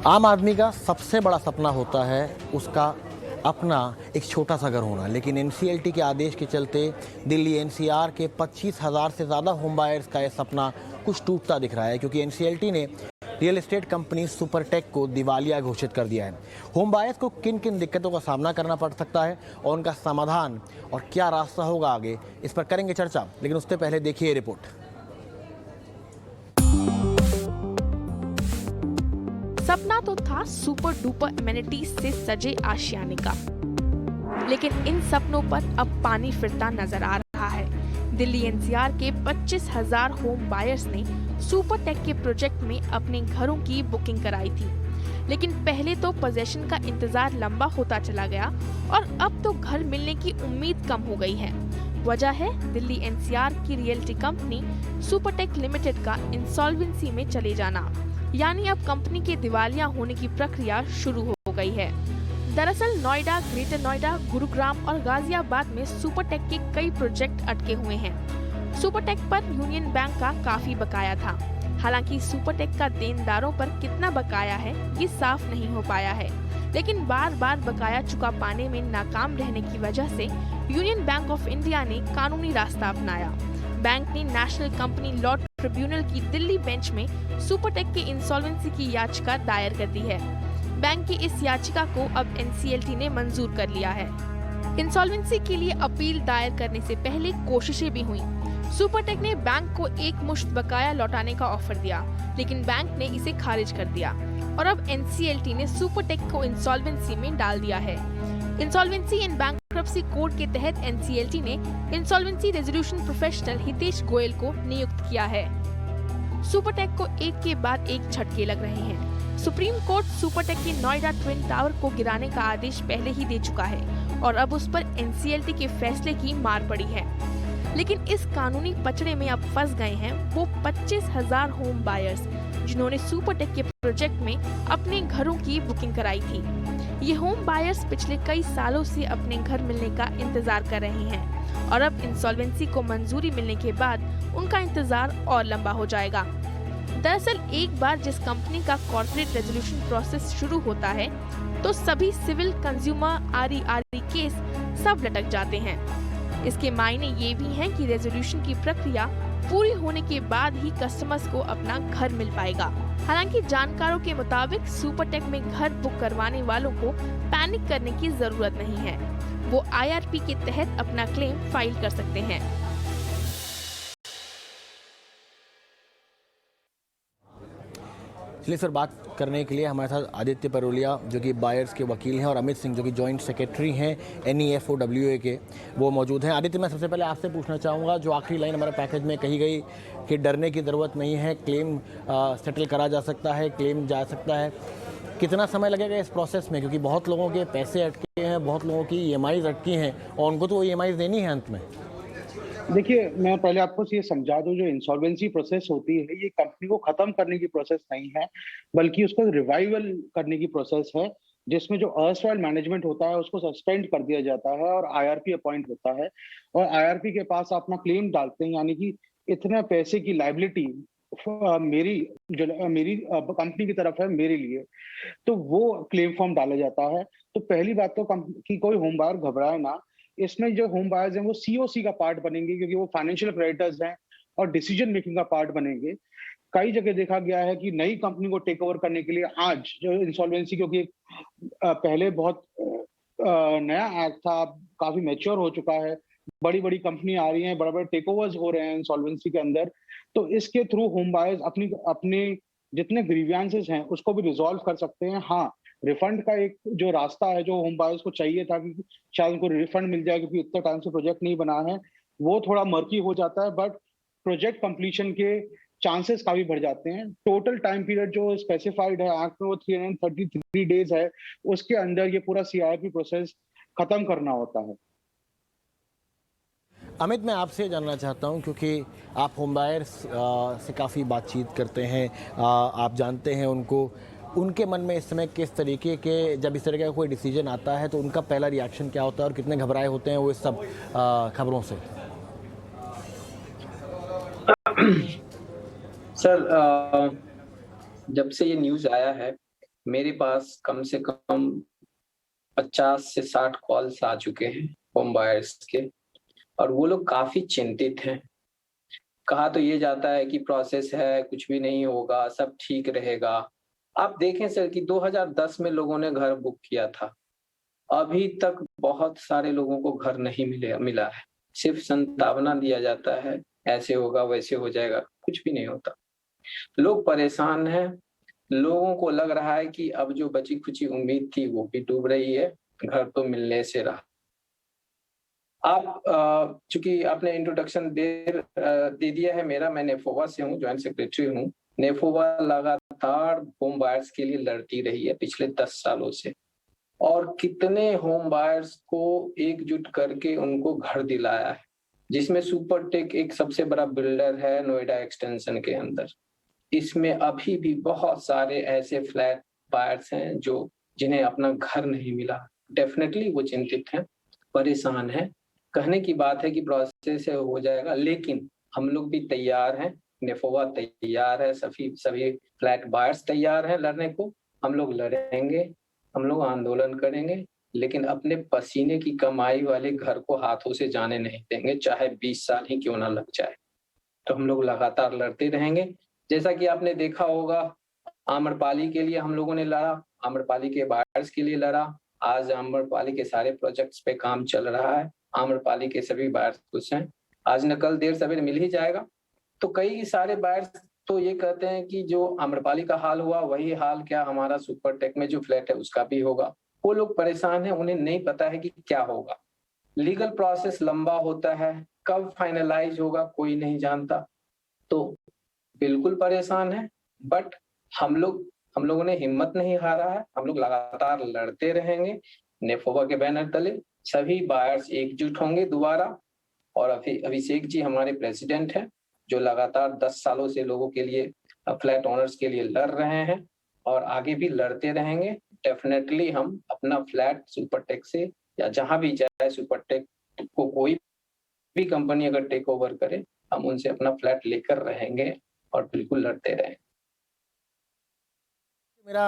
आम आदमी का सबसे बड़ा सपना होता है उसका अपना एक छोटा सा घर होना, लेकिन एनसीएलटी के आदेश के चलते दिल्ली एनसीआर के 25,000 से ज़्यादा होम बायर्स का यह सपना कुछ टूटता दिख रहा है, क्योंकि एनसीएलटी ने रियल एस्टेट कंपनी सुपरटेक को दिवालिया घोषित कर दिया है। होम बायर्स को किन किन दिक्कतों का सामना करना पड़ सकता है और उनका समाधान और क्या रास्ता होगा आगे, इस पर करेंगे चर्चा, लेकिन उससे पहले देखिए ये रिपोर्ट। सपना तो था सुपर डुपर एमेनिटीज से सजे आशियाने का, लेकिन इन सपनों पर अब पानी फिरता नजर आ रहा है। दिल्ली एनसीआर के 25,000 होम बायर्स ने सुपरटेक के प्रोजेक्ट में अपने घरों की बुकिंग कराई थी, लेकिन पहले तो पोजेशन का इंतजार लंबा होता चला गया और अब तो घर मिलने की उम्मीद कम हो गई है। वजह है दिल्ली एनसीआर की रियल्टी कंपनी सुपरटेक लिमिटेड का इंसॉल्वेंसी में चले जाना, यानी अब कंपनी के दिवालिया होने की प्रक्रिया शुरू हो गई है। दरअसल नोएडा, ग्रेटर नोएडा, गुरुग्राम और गाजियाबाद में सुपरटेक के कई प्रोजेक्ट अटके हुए हैं। सुपरटेक पर यूनियन बैंक का काफी बकाया था। हालांकि सुपरटेक का देनदारों पर कितना बकाया है ये साफ नहीं हो पाया है, लेकिन बार बार बकाया चुका पाने में नाकाम रहने की वजह से यूनियन बैंक ऑफ इंडिया ने कानूनी रास्ता अपनाया। बैंक ने नेशनल कंपनी लॉ ट्रिब्यूनल की दिल्ली बेंच में सुपरटेक के इंसॉल्वेंसी की याचिका दायर कर दी है। बैंक की इस याचिका को अब एनसीएलटी ने मंजूर कर लिया है। इंसॉल्वेंसी के लिए अपील दायर करने से पहले कोशिशें भी हुई। सुपरटेक ने बैंक को एक मुश्त बकाया लौटाने का ऑफर दिया, लेकिन बैंक ने इसे खारिज कर दिया और अब एनसीएलटी ने सुपरटेक को इंसॉल्वेंसी में डाल दिया है। इंसॉल्वेंसी एंड बैंक्रप्सी कोड के तहत एनसीएलटी ने insolvency resolution professional Hitesh Goyal को नियुक्त किया है। सुपरटेक को एक के बाद एक झटके लग रहे हैं। सुप्रीम कोर्ट सुपरटेक के नोएडा ट्विन टावर को गिराने का आदेश पहले ही दे चुका है और अब उस पर एनसीएलटी के फैसले की मार पड़ी है। लेकिन इस कानूनी पचड़े में अब फंस गए हैं वो 25,000 होम बायर्स, जिन्होंने सुपरटेक के प्रोजेक्ट में अपने घरों की बुकिंग कराई थी। ये होम बायर्स पिछले कई सालों से अपने घर मिलने का इंतजार कर रहे हैं और अब इंसॉल्वेंसी को मंजूरी मिलने के बाद उनका इंतजार और लंबा हो जाएगा। दरअसल एक बार जिस कंपनी का कॉर्पोरेट रेजोल्यूशन प्रोसेस शुरू होता है तो सभी सिविल, कंज्यूमर, आरईआरई केस सब लटक जाते हैं। इसके मायने ये भी हैं कि रेजोल्यूशन की प्रक्रिया पूरी होने के बाद ही कस्टमर्स को अपना घर मिल पाएगा। हालांकि जानकारों के मुताबिक सुपरटेक में घर बुक करवाने वालों को पैनिक करने की जरूरत नहीं है। वो आईआरपी के तहत अपना क्लेम फाइल कर सकते हैं। चलिए सर, बात करने के लिए हमारे साथ आदित्य परोलिया जो कि बायर्स के वकील हैं और अमित सिंह जो कि जॉइंट सेक्रेटरी हैं NEFOWA के, वो मौजूद हैं। आदित्य, मैं सबसे पहले आपसे पूछना चाहूँगा, जो आखिरी लाइन हमारे पैकेज में कही गई कि डरने की ज़रूरत नहीं है, क्लेम सेटल करा जा सकता है, क्लेम जा सकता है, कितना समय लगेगा इस प्रोसेस में? क्योंकि बहुत लोगों के पैसे अटके हैं, बहुत लोगों की EMIs अटकी हैं और उनको तो EMIs देनी है अंत में। देखिए, मैं पहले आपको ये समझा दूं, जो इंसॉल्वेंसी प्रोसेस होती है ये कंपनी को खत्म करने की प्रोसेस नहीं है, बल्कि उसको रिवाइवल करने की प्रोसेस है, जिसमें जो अर्स्टवाइल मैनेजमेंट होता है उसको सस्पेंड कर दिया जाता है और आईआरपी अपॉइंट होता है और आईआरपी के पास अपना क्लेम डालते हैं, यानी कि इतने पैसे की लायबिलिटी मेरी कंपनी की तरफ है मेरे लिए, तो वो क्लेम फॉर्म डाला जाता है। तो पहली बात तो कि कोई होम बायर घबराए ना, इसमें जो होम बायर्स हैं वो सीओसी का पार्ट बनेंगे, क्योंकि वो फाइनेंशियल क्रेडिटर्स हैं और डिसीजन मेकिंग का पार्ट बनेंगे। कई जगह देखा गया है कि नई कंपनी को टेक ओवर करने के लिए आज जो इंसॉल्वेंसी, क्योंकि पहले बहुत नया एक्ट था, काफी मैच्योर हो चुका है, बड़ी बड़ी कंपनी आ रही हैं, बड़े बड़े टेक ओवर्स हो रहे हैं इंसॉल्वेंसी के अंदर, तो इसके थ्रू होम बायर्स अपने जितने ग्रीवियंसेस हैं उसको भी रिजॉल्व कर सकते हैं। हाँ, रिफंड का एक जो रास्ता है जो होम बायर्स को चाहिए था कि शायद उनको रिफंड मिल जाए क्योंकि इतने टाइम से प्रोजेक्ट नहीं बना है, वो थोड़ा मर्की हो जाता है, बट प्रोजेक्ट कंप्लीशन के चांसेस काफी बढ़ जाते हैं। टोटल टाइम पीरियड जो स्पेसिफाइड है एक्ट में वो 333 डेज है, उसके अंदर ये पूरा CIRP प्रोसेस खत्म करना होता है। अमित, मैं आपसे जानना चाहता हूं, क्योंकि आप होम बायर्स से काफ़ी बातचीत करते हैं, आप जानते हैं उनको, उनके मन में इस समय किस तरीके के, जब इस तरह का कोई डिसीजन आता है तो उनका पहला रिएक्शन क्या होता है और कितने घबराए होते हैं वो इस सब खबरों से? सर, जब से ये न्यूज़ आया है मेरे पास कम से कम 50 से 60 कॉल्स आ चुके हैं होम बायर्स के, और वो लोग काफ़ी चिंतित हैं। कहा तो ये जाता है कि प्रोसेस है, कुछ भी नहीं होगा, सब ठीक रहेगा। आप देखें सर कि 2010 में लोगों ने घर बुक किया था, अभी तक बहुत सारे लोगों को घर नहीं मिला है। सिर्फ संतावना दिया जाता है, ऐसे होगा, वैसे हो जाएगा, कुछ भी नहीं होता। लोग परेशान हैं, लोगों को लग रहा है कि अब जो बची-खुची उम्मीद थी वो भी डूब रही है, घर तो मिलने से रहा। आप चूँकि आपने इंट्रोडक्शन दे दिया है मेरा, मैं नेफोवा से हूँ, जॉइंट सेक्रेटरी हूँ। नेफोवा लगातार होम बायर्स के लिए लड़ती रही है पिछले 10 सालों से, और कितने होम बायर्स को एकजुट करके उनको घर दिलाया है, जिसमें सुपरटेक एक सबसे बड़ा बिल्डर है नोएडा एक्सटेंशन के अंदर। इसमें अभी भी बहुत सारे ऐसे फ्लैट बायर्स हैं जिन्हें अपना घर नहीं मिला। डेफिनेटली वो चिंतित हैं, परेशान हैं। कहने की बात है कि प्रोसेस से हो जाएगा, लेकिन हम लोग भी तैयार हैं, नेफोवा तैयार है, सभी फ्लैट बायर्स तैयार हैं लड़ने को। हम लोग लड़ेंगे, हम लोग आंदोलन करेंगे, लेकिन अपने पसीने की कमाई वाले घर को हाथों से जाने नहीं देंगे, चाहे 20 साल ही क्यों ना लग जाए। तो हम लोग लगातार लड़ते रहेंगे। जैसा कि आपने देखा होगा, आम्रपाली के लिए हम लोगों ने लड़ा, आम्रपाली के बायर्स के लिए लड़ा। आज आम्रपाली के सारे प्रोजेक्ट्स पे काम चल रहा है, आम्रपाली के सभी बायर्स खुश हैं। आज न कल देर सवेर मिल ही जाएगा। तो कई सारे बायर्स तो ये कहते हैं कि जो आम्रपाली का हाल हुआ वही हाल क्या हमारा सुपरटेक में जो फ्लैट है उसका भी होगा। वो लोग परेशान हैं, उन्हें नहीं पता है कि क्या होगा। लीगल प्रोसेस लंबा होता है, कब फाइनलाइज होगा कोई नहीं जानता। तो बिल्कुल परेशान है, बट हम लोगों ने हिम्मत नहीं हारा है, हम लोग लगातार लड़ते रहेंगे। नेफोवा के बैनर तले सभी बायर्स एकजुट होंगे दोबारा, और अभिषेक जी हमारे प्रेसिडेंट हैं, जो लगातार 10 सालों से लोगों के लिए, फ्लैट ओनर्स के लिए लड़ रहे हैं, और आगे भी लड़ते रहेंगे। डेफिनेटली हम अपना फ्लैट सुपरटेक से, या जहां भी जाए सुपरटेक को कोई भी कंपनी अगर टेक ओवर करे, हम उनसे अपना फ्लैट लेकर रहेंगे और बिल्कुल लड़ते रहेंगे। मेरा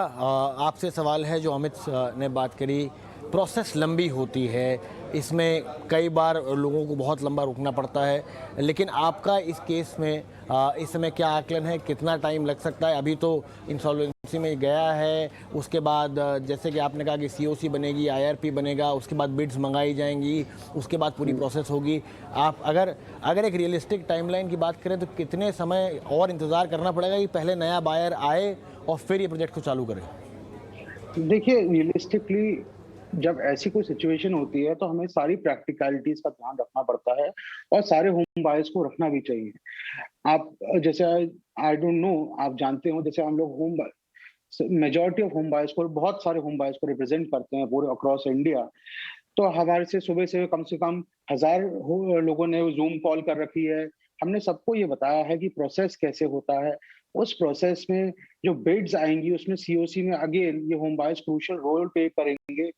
आपसे सवाल है, जो अमित ने बात करी, प्रोसेस लंबी होती है, इसमें कई बार लोगों को बहुत लंबा रुकना पड़ता है, लेकिन आपका इस केस में इस समय क्या आकलन है, कितना टाइम लग सकता है? अभी तो इंसॉल्वेंसी में गया है, उसके बाद जैसे कि आपने कहा कि सीओसी बनेगी, आईआरपी बनेगा, उसके बाद बिड्स मंगाई जाएंगी, उसके बाद पूरी प्रोसेस होगी। आप अगर एक रियलिस्टिक टाइमलाइन की बात करें तो कितने समय और इंतज़ार करना पड़ेगा कि पहले नया बायर आए और फिर ये प्रोजेक्ट को चालू करें? देखिए, रियलिस्टिकली जब ऐसी कोई सिचुएशन होती है तो हमें सारी प्रैक्टिकलिटीज का ध्यान रखना पड़ता है, और सारे होम बायर्स को रखना भी चाहिए। आप जैसे, आई डोंट नो, आप जानते हो, जैसे हम लोग मेजॉरिटी ऑफ होम बायर्स को, बहुत सारे होम बायर्स को रिप्रेजेंट करते हैं पूरे अक्रॉस इंडिया। तो हमारे से सुबह से कम 1000 लोगों ने जूम कॉल कर रखी है। हमने सबको ये बताया है कि प्रोसेस कैसे होता है। उस प्रोसेस में जो बिड्स आएंगी उसमें सीओसी में अगेन ये home buyers crucial role play करेंगे।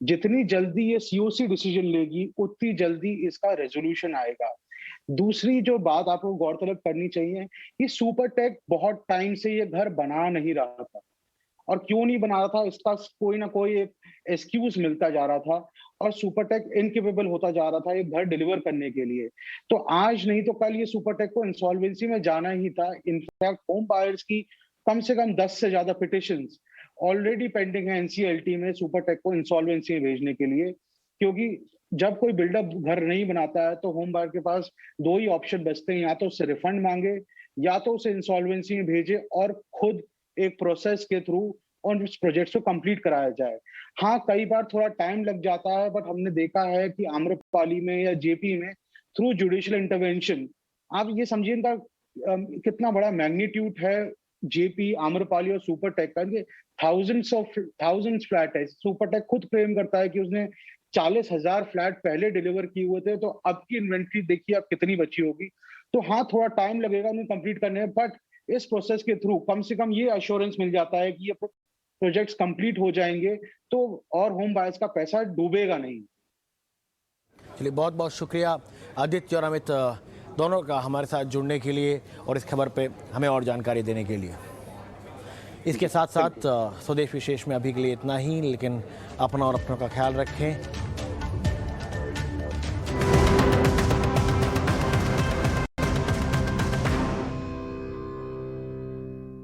जितनी जल्दी ये सीओसी डिसीजन लेगी उतनी जल्दी इसका रेजोल्यूशन आएगा। दूसरी जो बात आपको गौरतलब करनी चाहिए कि सुपरटेक बहुत टाइम से ये घर बना नहीं रहा था, और क्यों नहीं बना रहा था इसका कोई ना कोई एक एक्सक्यूज मिलता जा रहा था, और सुपरटेक इनकेपेबल होता जा रहा था एक घर डिलीवर करने के लिए। तो आज नहीं तो कल ये सुपरटेक को इंसॉल्वेंसी में जाना ही था। इनफैक्ट होम बायर्स की कम से कम 10 से ज्यादा पिटिशंस ऑलरेडी पेंडिंग है एनसीएलटी में सुपरटेक को इंसॉल्वेंसी में भेजने के लिए, क्योंकि जब कोई बिल्डर घर नहीं बनाता है तो होम बायर के पास दो ही ऑप्शन बचते हैं, या तो उससे रिफंड मांगे या तो उसे इंसॉल्वेंसी में भेजे और खुद एक प्रोसेस के थ्रू और उस प्रोजेक्ट को कंप्लीट कराया जाए। हाँ, कई बार थोड़ा टाइम लग जाता है, बट हमने देखा है कि आम्रपाली में या जेपी में थ्रू जुडिशियल इंटरवेंशन, आप ये समझिए इनका कितना बड़ा मैग्नीट्यूड है जेपी, आम्रपाली और सुपरटेक का। थाउजेंड्स फ्लैट है। सुपरटेक खुद क्लेम करता है कि उसने 40,000 फ्लैट पहले डिलीवर किए हुए थे, तो अब की इन्वेंट्री देखिए अब कितनी बची होगी। तो हाँ, थोड़ा टाइम लगेगा उन्हें कंप्लीट करने में, बट इस प्रोसेस के थ्रू कम से कम ये अश्योरेंस मिल जाता है कि ये प्रोजेक्ट्स कंप्लीट हो जाएंगे, तो और होम बायर्स का पैसा डूबेगा नहीं। चलिए, बहुत बहुत शुक्रिया आदित्य और अमित दोनों का हमारे साथ जुड़ने के लिए और इस खबर पे हमें और जानकारी देने के लिए। इसके साथ साथ स्वदेश विशेष में अभी के लिए इतना ही, लेकिन अपना और अपनों का ख्याल रखें।